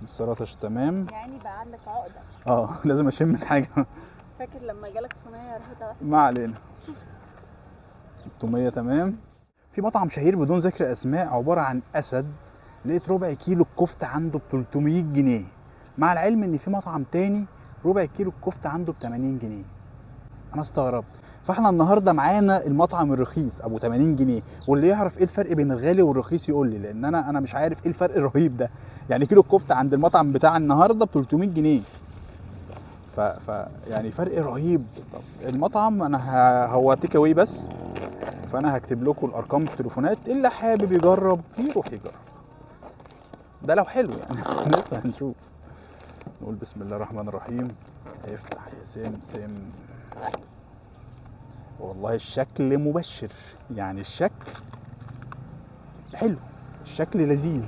السلطه تمام. يعني بقى عندك عقده. لازم اشم من حاجه. فاكر لما جالك صينيه ريحتها وحشه؟ ما علينا. التوميه تمام. في مطعم شهير بدون ذكر اسماء عباره عن اسد، لقيت ربع كيلو الكفته عنده ب 300 جنيه، مع العلم ان في مطعم تاني ربع كيلو الكفته عنده ب 80 جنيه. انا استغربت. فاحنا النهارده معانا المطعم الرخيص ابو 80 جنيه، واللي يعرف ايه الفرق بين الغالي والرخيص يقول لي، لان انا مش عارف ايه الفرق الرهيب ده. يعني كيلو الكفته عند المطعم بتاع النهارده ب 300 جنيه، يعني فرق رهيب. طب المطعم انا هو تيك اواي بس، فانا هكتب لكم الارقام التليفونات، اللي حابب يجرب يروح يجرب، ده لو حلو يعني. لسه هنشوف. نقول بسم الله الرحمن الرحيم. افتح يا سمسم. والله الشكل مبشر، يعني الشكل حلو، الشكل لذيذ.